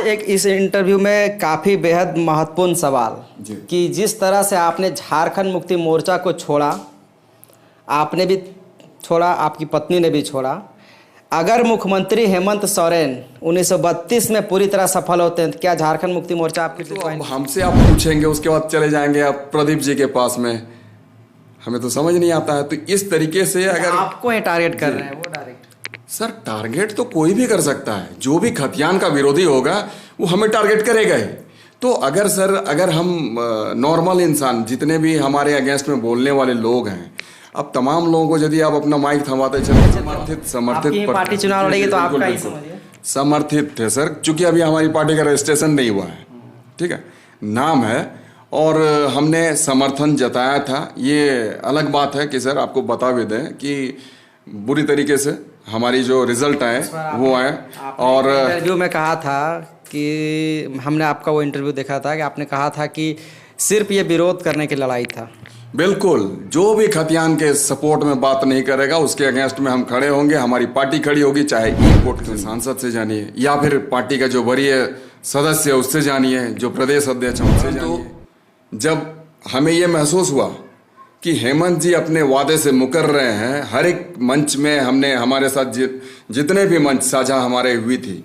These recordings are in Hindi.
एक इस इंटरव्यू में काफ़ी बेहद महत्वपूर्ण सवाल कि जिस तरह से आपने झारखंड मुक्ति मोर्चा को छोड़ा, आपने भी छोड़ा, आपकी पत्नी ने भी छोड़ा। अगर मुख्यमंत्री हेमंत सोरेन 1932 में पूरी तरह सफल होते हैं तो क्या झारखंड मुक्ति मोर्चा आपकी तो हमसे आप पूछेंगे, उसके बाद चले जाएंगे आप प्रदीप जी के पास में, हमें तो समझ नहीं आता है। तो इस तरीके से अगर आपको ये टारगेट कर रहे हैं वो डायरेक्ट सर, टारगेट तो कोई भी कर सकता है, जो भी खतियान का विरोधी होगा वो हमें टारगेट करेगा ही। तो अगर सर, अगर हम नॉर्मल इंसान जितने भी हमारे अगेंस्ट में बोलने वाले लोग हैं, अब तमाम लोगों को यदि आप अपना माइक थमाते चले, समर्थित पार्टी चुनाव लड़ेगी तो आपका ही समझिए समर्थित थे सर, क्योंकि अभी हमारी पार्टी का रजिस्ट्रेशन नहीं हुआ है, ठीक है, नाम है और हमने समर्थन जताया था। ये अलग बात है कि सर आपको बता भी दें कि बुरी तरीके से हमारी जो रिजल्ट आए वो आए। और इंटरव्यू में कहा था कि हमने आपका वो इंटरव्यू देखा था कि आपने कहा था कि सिर्फ ये विरोध करने की लड़ाई था। बिल्कुल, जो भी खतियान के सपोर्ट में बात नहीं करेगा उसके अगेंस्ट में हम खड़े होंगे, हमारी पार्टी खड़ी होगी, चाहे कोर्ट के सांसद से जानिए या फिर पार्टी का जो वरीय सदस्य है उससे जानिए, जो प्रदेश अध्यक्ष है उससे जानिए। जब हमें ये महसूस हुआ कि हेमंत जी अपने वादे से मुकर रहे हैं, हर एक मंच में हमने हमारे साथ जितने भी मंच साझा हमारे हुई थी,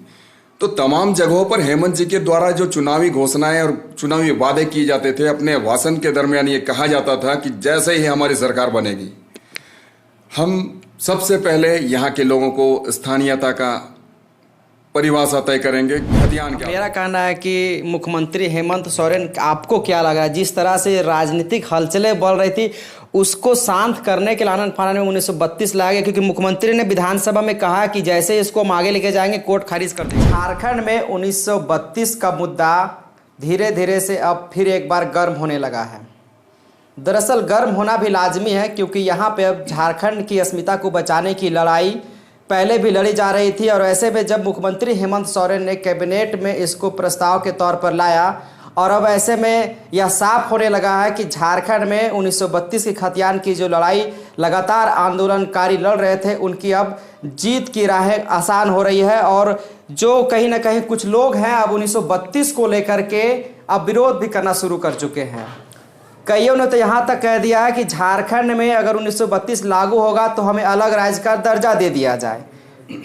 तो तमाम जगहों पर हेमंत जी के द्वारा जो चुनावी घोषणाएं और चुनावी वादे किए जाते थे, अपने भाषण के दरमियान ये कहा जाता था कि जैसे ही हमारी सरकार बनेगी हम सबसे पहले यहाँ के लोगों को स्थानीयता का परिभाषा तय करेंगे। खतियान क्या? मेरा कहना है कि मुख्यमंत्री हेमंत सोरेन, आपको क्या लगा जिस तरह से राजनीतिक हलचलें बढ़ रही थी उसको शांत करने के लानन फानन में 1932 लाया गया, क्योंकि मुख्यमंत्री ने विधानसभा में कहा कि जैसे इसको हम आगे लेके जाएंगे कोर्ट खारिज कर देंगे। झारखंड में 1932 का मुद्दा धीरे धीरे से अब फिर एक बार गर्म होने लगा है। दरअसल गर्म होना भी लाजमी है, क्योंकि यहाँ पे अब झारखंड की अस्मिता को बचाने की लड़ाई पहले भी लड़ी जा रही थी। और ऐसे में जब मुख्यमंत्री हेमंत सोरेन ने कैबिनेट में इसको प्रस्ताव के तौर पर लाया और अब ऐसे में यह साफ होने लगा है कि झारखंड में 1932 की खतियान की जो लड़ाई लगातार आंदोलनकारी लड़ रहे थे उनकी अब जीत की राहें आसान हो रही है। और जो कहीं ना कहीं कुछ लोग हैं अब 1932 को लेकर के अब विरोध भी करना शुरू कर चुके हैं। कईयों ने तो यहाँ तक कह दिया है कि झारखंड में अगर 1932 लागू होगा तो हमें अलग राज्य का दर्जा दे दिया जाए।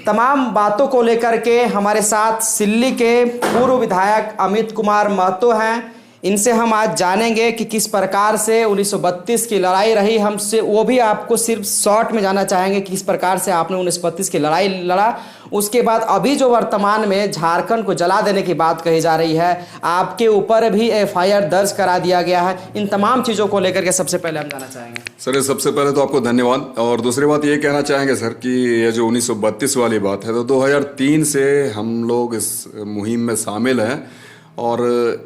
तमाम बातों को लेकर के हमारे साथ सिल्ली के पूर्व विधायक अमित कुमार महतो हैं। इनसे हम आज जानेंगे कि किस प्रकार से 1932 की लड़ाई रही। हमसे वो भी आपको सिर्फ शॉर्ट में जानना चाहेंगे कि किस प्रकार से आपने 1932 की लड़ाई लड़ा। उसके बाद अभी जो वर्तमान में झारखंड को जला देने की बात कही जा रही है, आपके ऊपर भी एफआईआर दर्ज करा दिया गया है। इन तमाम चीज़ों को लेकर के सबसे पहले हम जानना चाहेंगे। सर, सबसे पहले तो आपको धन्यवाद। और दूसरी बात ये कहना चाहेंगे सर कि ये जो 1932 वाली बात है, तो 2003 से हम लोग इस मुहिम में शामिल हैं और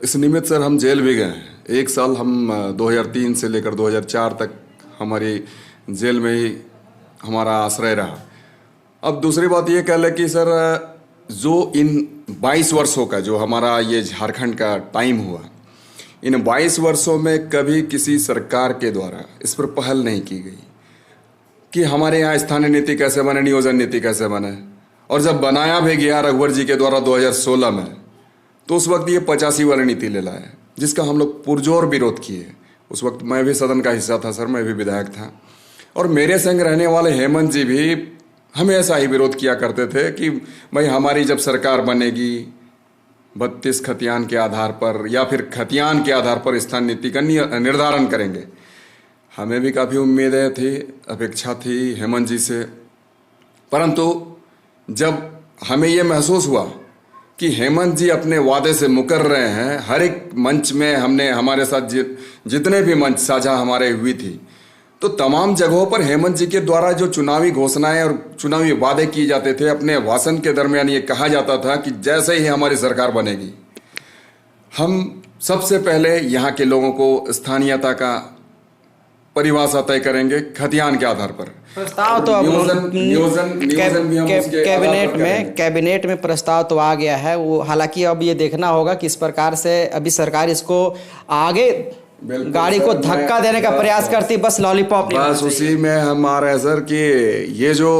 इस निमित्त सर हम जेल भी गए हैं। एक साल हम 2003 से लेकर 2004 तक हमारी जेल में ही हमारा आश्रय रहा। अब दूसरी बात ये कह लें कि सर जो इन 22 वर्षों का जो हमारा ये झारखंड का टाइम हुआ, इन 22 वर्षों में कभी किसी सरकार के द्वारा इस पर पहल नहीं की गई कि हमारे यहाँ स्थानीय नीति कैसे बने, नियोजन नीति कैसे बने। और जब बनाया भी गया रघुवर जी के द्वारा 2016 में, तो उस वक्त ये 85 वाली नीति ले लाया, जिसका हम लोग पुरजोर विरोध किए। उस वक्त मैं भी सदन का हिस्सा था सर, मैं भी विधायक था और मेरे संग रहने वाले हेमंत जी भी हमेशा ही विरोध किया करते थे कि भाई हमारी जब सरकार बनेगी 32 खतियान के आधार पर या फिर खतियान के आधार पर स्थान नीति का निर्धारण करेंगे। हमें भी काफ़ी उम्मीदें थी, अपेक्षा थी हेमंत जी से, परंतु जब हमें ये महसूस हुआ कि हेमंत जी अपने वादे से मुकर रहे हैं, हर एक मंच में हमने हमारे साथ जितने भी मंच साझा हमारे हुई थी, तो तमाम जगहों पर हेमंत जी के द्वारा जो चुनावी घोषणाएं और चुनावी वादे किए जाते थे, अपने भाषण के दरमियान ये कहा जाता था कि जैसे ही हमारी सरकार बनेगी हम सबसे पहले यहाँ के लोगों को स्थानीयता का परिभाषा तय करेंगे खतियान के आधार पर। प्रस्ताव तो कैबिनेट में प्रस्ताव तो आ गया है वो। हालांकि अब ये देखना होगा कि इस प्रकार से अभी सरकार इसको आगे गाड़ी को धक्का देने का प्रयास करती, बस लॉलीपॉप नहीं। बस उसी में हम आ रहे हैं सर कि ये जो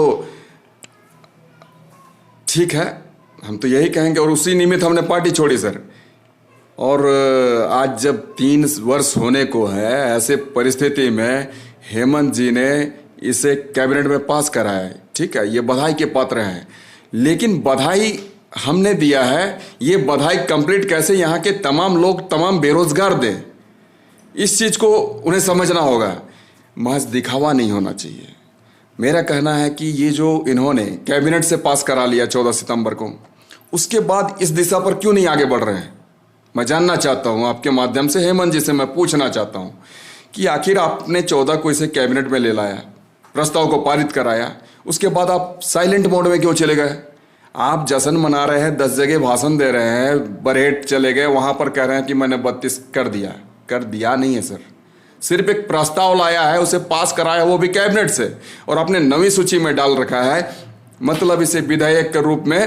ठीक है हम तो यही कहेंगे, और उसी निमित्त हमने पार्टी छोड़ी सर। और आज जब 3 वर्ष होने को है, ऐसे परिस्थिति में हेमंत जी ने इसे कैबिनेट में पास करा है, ठीक है, ये बधाई के पात्र हैं। लेकिन बधाई हमने दिया है, ये बधाई कंप्लीट कैसे यहाँ के तमाम लोग, तमाम बेरोजगार दें, इस चीज को उन्हें समझना होगा। महज दिखावा नहीं होना चाहिए। मेरा कहना है कि ये जो इन्होंने कैबिनेट से पास करा लिया 14 सितंबर को, उसके बाद इस दिशा पर क्यों नहीं आगे बढ़ रहे हैं? मैं जानना चाहता हूं आपके माध्यम से, हेमंत जी से मैं पूछना चाहता हूं कि आखिर आपने 14 को इसे कैबिनेट में ले लाया, प्रस्ताव को पारित कराया, उसके बाद आप साइलेंट मोड में क्यों चले गए? आप जश्न मना रहे हैं, 10 जगह भाषण दे रहे हैं, बरहेट चले गए, वहां पर कह रहे हैं कि मैंने 32 कर दिया। कर दिया नहीं है सर, सिर्फ एक प्रस्ताव लाया है, उसे पास कराया, वो भी कैबिनेट से, और आपने नवी सूची में डाल रखा है। मतलब इसे विधेयक के रूप में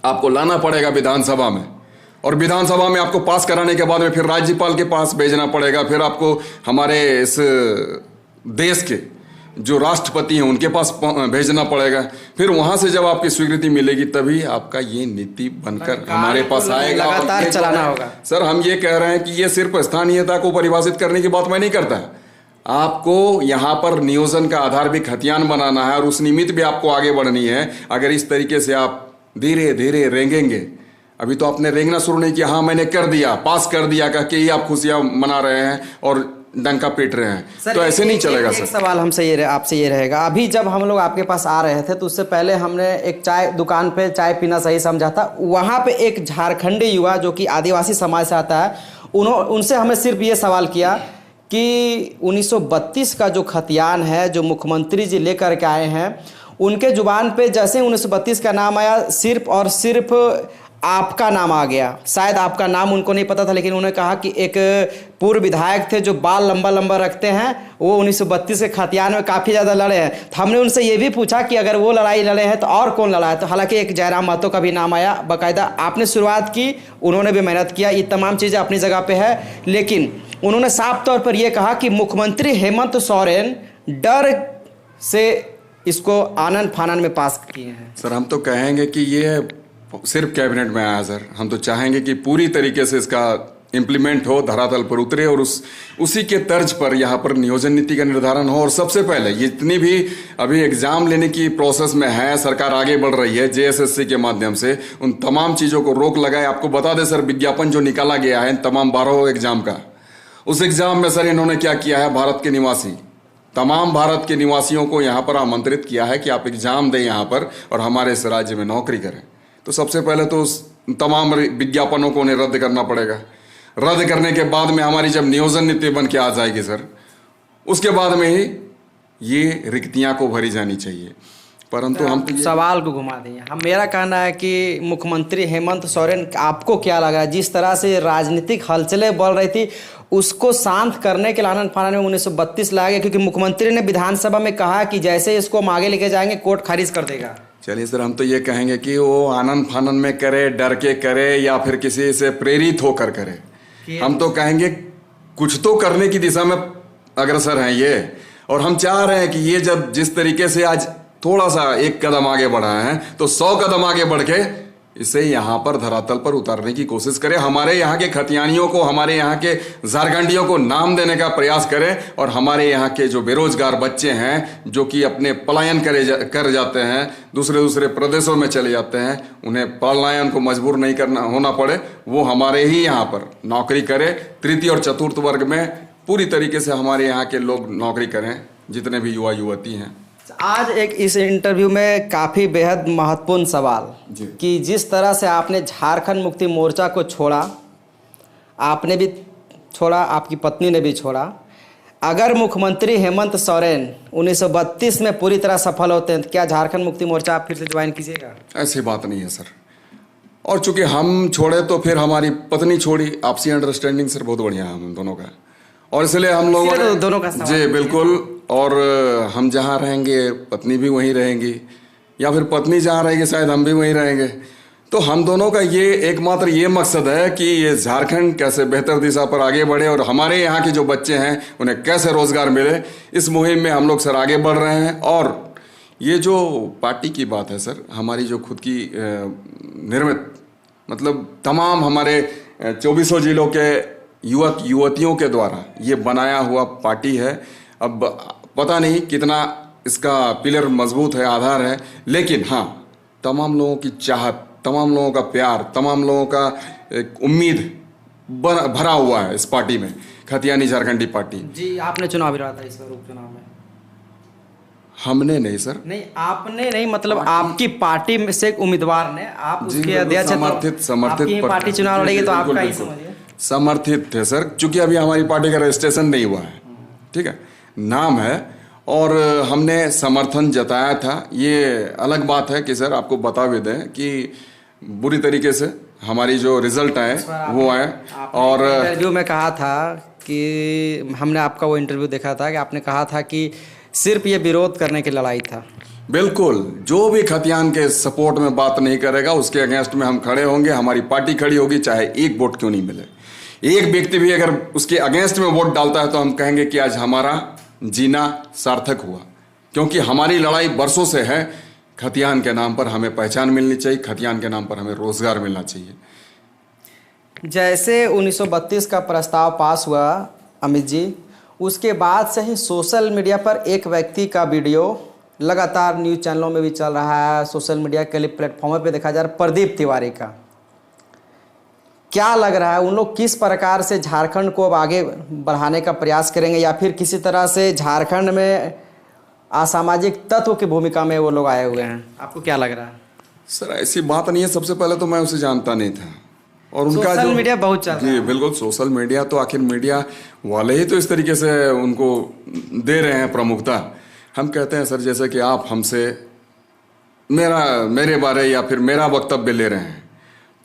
आपको लाना पड़ेगा विधानसभा में, और विधानसभा में आपको पास कराने के बाद में फिर राज्यपाल के पास भेजना पड़ेगा, फिर आपको हमारे इस देश के जो राष्ट्रपति हैं उनके पास भेजना पड़ेगा, फिर वहां से जब आपकी स्वीकृति मिलेगी तभी आपका ये नीति बनकर हमारे पास आएगा, लगातार चलाना होगा। सर हम ये कह रहे हैं कि ये सिर्फ स्थानीयता को परिभाषित करने की बात मैं नहीं करता, आपको यहाँ पर नियोजन का आधार भी खतियान बनाना है, और उस निमित्त भी आपको आगे बढ़नी है। अगर इस तरीके से आप धीरे धीरे रेंगेंगे, अभी तो आपने रेंगना शुरू नहीं किया, हाँ मैंने कर दिया, पास कर दिया कह के ही आप खुशियां मना रहे हैं और डंका पीट रहे हैं, तो ऐसे नहीं चलेगा सर। एक सवाल हमसे आपसे ये रहेगा, अभी जब हम लोग आपके पास आ रहे थे तो उससे पहले हमने एक चाय दुकान पे चाय पीना सही समझा था, वहाँ पे एक झारखंडी युवा जो कि आदिवासी समाज से आता है, उनसे हमें सिर्फ ये सवाल किया कि 1932 का जो खतियान है जो मुख्यमंत्री जी लेकर के आए हैं, उनके जुबान पे जैसे 1932 का नाम आया, सिर्फ और सिर्फ आपका नाम आ गया। शायद आपका नाम उनको नहीं पता था, लेकिन उन्होंने कहा कि एक पूर्व विधायक थे जो बाल लंबा लंबा रखते हैं, वो 1932 के खतियान में काफ़ी ज़्यादा लड़े हैं। तो हमने उनसे ये भी पूछा कि अगर वो लड़ाई लड़े हैं तो और कौन लड़ा है, तो हालांकि एक जयराम महतो का भी नाम आया। बाकायदा आपने शुरुआत की, उन्होंने भी मेहनत किया, ये तमाम चीज़ें अपनी जगह पे है, लेकिन उन्होंने साफ तौर पर यह कहा कि मुख्यमंत्री हेमंत सोरेन डर से इसको आनन फानन में पास किए हैं। सर हम तो कहेंगे कि ये सिर्फ कैबिनेट में आया सर, हम तो चाहेंगे कि पूरी तरीके से इसका इम्प्लीमेंट हो, धरातल पर उतरे, और उसी के तर्ज पर यहाँ पर नियोजन नीति का निर्धारण हो। और सबसे पहले जितनी भी अभी एग्जाम लेने की प्रोसेस में है, सरकार आगे बढ़ रही है JSSC के माध्यम से, उन तमाम चीज़ों को रोक लगाए। आपको बता दें सर, विज्ञापन जो निकाला गया है तमाम 12 एग्जाम का, उस एग्जाम में सर इन्होंने क्या किया है, भारत के निवासी, तमाम भारत के निवासियों को यहाँ पर आमंत्रित किया है कि आप एग्जाम दें यहाँ पर और हमारे इस राज्य में नौकरी करें। तो सबसे पहले तो उस तमाम विज्ञापनों को उन्हें रद्द करना पड़ेगा। रद्द करने के बाद में हमारी जब नियोजन नीति बन के आ जाएगी सर, उसके बाद में ही ये रिक्तियां को भरी जानी चाहिए। परंतु हम सवाल को घुमा देंगे। हम मेरा कहना है कि मुख्यमंत्री हेमंत सोरेन, आपको क्या लग रहा है, जिस तरह से राजनीतिक हलचलें बढ़ रही थी उसको शांत करने के लिए आनन फानन में 1932 लाया गया, क्योंकि मुख्यमंत्री ने विधानसभा में कहा कि जैसे इसको हम आगे लेके जाएंगे कोर्ट खारिज कर देगा। चलिए सर, हम तो ये कहेंगे कि वो आनन फानन में करे, डर के करे, या फिर किसी से प्रेरित होकर करे। हम तो कहेंगे कुछ तो करने की दिशा में अग्रसर हैं ये, और हम चाह रहे हैं कि ये जब जिस तरीके से आज थोड़ा सा एक कदम आगे बढ़ा है, तो 100 कदम आगे बढ़ के इसे यहाँ पर धरातल पर उतारने की कोशिश करें। हमारे यहाँ के खतियानियों को, हमारे यहाँ के झारखंडियों को नाम देने का प्रयास करें, और हमारे यहाँ के जो बेरोजगार बच्चे हैं जो कि अपने पलायन कर जाते हैं, दूसरे प्रदेशों में चले जाते हैं, उन्हें पलायन को मजबूर नहीं होना पड़े, वो हमारे ही यहाँ पर नौकरी करें। तृतीय और चतुर्थ वर्ग में पूरी तरीके से हमारे यहाँ के लोग नौकरी करें, जितने भी युवा युवती हैं। आज एक इस इंटरव्यू में काफ़ी बेहद महत्वपूर्ण सवाल कि जिस तरह से आपने झारखंड मुक्ति मोर्चा को छोड़ा, आपने भी छोड़ा, आपकी पत्नी ने भी छोड़ा, अगर मुख्यमंत्री हेमंत सोरेन 1932 में पूरी तरह सफल होते हैं तो क्या झारखंड मुक्ति मोर्चा आप फिर से ज्वाइन कीजिएगा? ऐसी बात नहीं है सर, और चूंकि हम छोड़े तो फिर हमारी पत्नी छोड़ी, आपसी अंडरस्टैंडिंग सर बहुत बढ़िया है हम दोनों का, और इसलिए हम लोग दोनों का जी बिल्कुल, और हम जहाँ रहेंगे पत्नी भी वहीं रहेंगी, या फिर पत्नी जहाँ रहेगी शायद हम भी वहीं रहेंगे। तो हम दोनों का ये एकमात्र ये मकसद है कि ये झारखंड कैसे बेहतर दिशा पर आगे बढ़े, और हमारे यहाँ के जो बच्चे हैं उन्हें कैसे रोजगार मिले। इस मुहिम में हम लोग सर आगे बढ़ रहे हैं, और ये जो पार्टी की बात है सर, हमारी जो खुद की निर्मित, मतलब तमाम हमारे 2400 जिलों के युवक युवतियों के द्वारा ये बनाया हुआ पार्टी है। अब पता नहीं कितना इसका पिलर मजबूत है, आधार है, लेकिन हाँ, तमाम लोगों की चाहत, तमाम लोगों का प्यार, तमाम लोगों का एक उम्मीद भरा हुआ है इस पार्टी में, खतियानी झारखंडी पार्टी। जी, आपने चुनाव लड़ा था इस बार उपचुनाव में? हमने नहीं सर। नहीं, आपने नहीं, मतलब आपकी पार्टी में से एक उम्मीदवार ने, आप उसके अध्यक्ष हैं, तो आपकी पार्टी चुनाव लड़ेगी, तो आपका ही समझिए समर्थित थे सर, क्योंकि अभी हमारी पार्टी का रजिस्ट्रेशन नहीं हुआ है, ठीक है, नाम है, और हमने समर्थन जताया था। ये अलग बात है कि सर आपको बता भी दें कि बुरी तरीके से हमारी जो रिजल्ट आए वो आए, और इंटरव्यू में कहा था कि हमने आपका वो इंटरव्यू देखा था कि आपने कहा था कि सिर्फ ये विरोध करने की लड़ाई था। बिल्कुल, जो भी खतियान के सपोर्ट में बात नहीं करेगा उसके अगेंस्ट में हम खड़े होंगे, हमारी पार्टी खड़ी होगी, चाहे एक वोट क्यों नहीं मिले। एक व्यक्ति भी अगर उसके अगेंस्ट में वोट डालता है तो हम कहेंगे कि आज हमारा जीना सार्थक हुआ, क्योंकि हमारी लड़ाई बरसों से है। खतियान के नाम पर हमें पहचान मिलनी चाहिए, खतियान के नाम पर हमें रोजगार मिलना चाहिए। जैसे 1932 का प्रस्ताव पास हुआ अमित जी, उसके बाद से ही सोशल मीडिया पर एक व्यक्ति का वीडियो लगातार न्यूज़ चैनलों में भी चल रहा है, सोशल मीडिया के लिए प्लेटफॉर्म पे देखा जा रहा है, प्रदीप तिवारी का। क्या लग रहा है, उन लोग किस प्रकार से झारखंड को अब आगे बढ़ाने का प्रयास करेंगे, या फिर किसी तरह से झारखंड में असामाजिक तत्व की भूमिका में वो लोग आए हुए हैं? आपको क्या लग रहा है? सर ऐसी बात नहीं है, सबसे पहले तो मैं उसे जानता नहीं था, और उनका सोशल मीडिया बहुत चल रहा है। जी बिल्कुल, सोशल मीडिया तो आखिर मीडिया वाले ही तो इस तरीके से उनको दे रहे हैं प्रमुखता। हम कहते हैं सर, जैसे कि आप हमसे मेरे बारे या फिर मेरा वक्तव्य ले रहे हैं,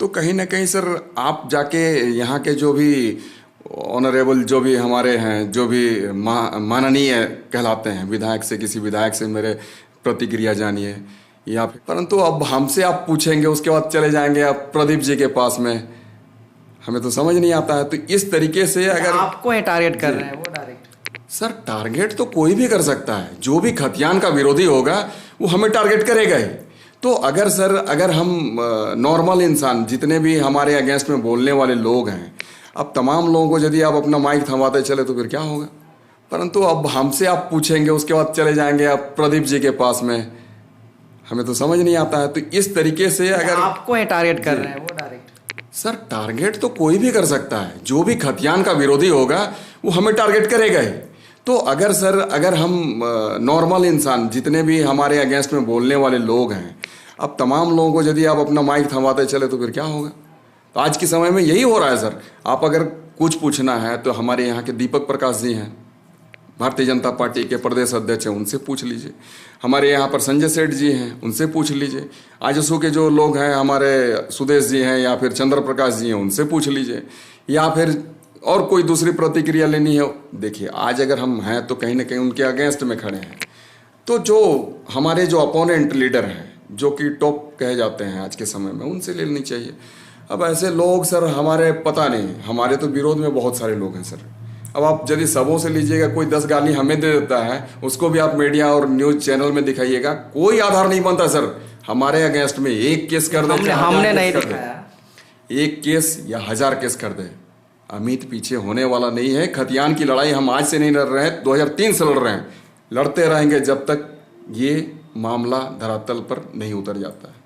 तो कहीं ना कहीं सर आप जाके यहाँ के जो भी ऑनरेबल जो भी हमारे हैं, जो भी माननीय कहलाते हैं, विधायक से, किसी विधायक से मेरे प्रतिक्रिया जानिए, या फिर, परंतु अब हमसे आप पूछेंगे उसके बाद चले जाएंगे आप प्रदीप जी के पास में, हमें तो समझ नहीं आता है। तो इस तरीके से अगर आपको ही टारगेट कर रहे हैं वो डायरेक्ट। सर टारगेट तो कोई भी कर सकता है, जो भी खतियान का विरोधी होगा वो हमें टारगेट करेगा ही। तो अगर सर, अगर हम नॉर्मल इंसान, जितने भी हमारे अगेंस्ट में बोलने वाले लोग हैं, अब तमाम लोगों को यदि आप अपना माइक थमाते चले तो फिर क्या होगा। परंतु अब हमसे आप पूछेंगे उसके बाद चले जाएंगे आप प्रदीप जी के पास में, हमें तो समझ नहीं आता है। तो इस तरीके से अगर आपको ही टारगेट कर रहे हैं वो डायरेक्ट। सर टारगेट तो कोई भी कर सकता है, जो भी खतियान का विरोधी होगा वो हमें टारगेट करेगा ही। तो अगर सर, अगर हम नॉर्मल इंसान, जितने भी हमारे अगेंस्ट में बोलने वाले लोग हैं, अब तमाम लोगों को यदि आप अपना माइक थमाते चले तो फिर क्या होगा। तो आज के समय में यही हो रहा है सर। आप अगर कुछ पूछना है तो हमारे यहाँ के दीपक प्रकाश जी हैं, भारतीय जनता पार्टी के प्रदेश अध्यक्ष हैं, उनसे पूछ लीजिए। हमारे यहाँ पर संजय सेठ जी हैं, उनसे पूछ लीजिए। आजसू के जो लोग हैं, हमारे सुदेश जी हैं या फिर चंद्र प्रकाश जी हैं, उनसे पूछ लीजिए। या फिर और कोई दूसरी प्रतिक्रिया लेनी है, देखिए आज अगर हम हैं तो कहीं ना कहीं उनके अगेंस्ट में खड़े हैं। तो जो हमारे जो अपोनेंट लीडर हैं, जो कि टॉप कहे जाते हैं आज के समय में, उनसे ले लेनी चाहिए। अब ऐसे लोग सर हमारे पता नहीं, हमारे तो विरोध में बहुत सारे लोग हैं सर। अब आप यदि सबों से लीजिएगा, कोई 10 गाली हमें दे देता है, उसको भी आप मीडिया और न्यूज चैनल में दिखाइएगा, कोई आधार नहीं बनता सर। हमारे अगेंस्ट में एक केस कर दे, हमने नहीं दिखाया, एक केस या 1000 केस कर दे, अमित पीछे होने वाला नहीं है। खतियान की लड़ाई हम आज से नहीं लड़ रहे हैं, 2003 से लड़ रहे हैं, लड़ते रहेंगे जब तक ये मामला धरातल पर नहीं उतर जाता है।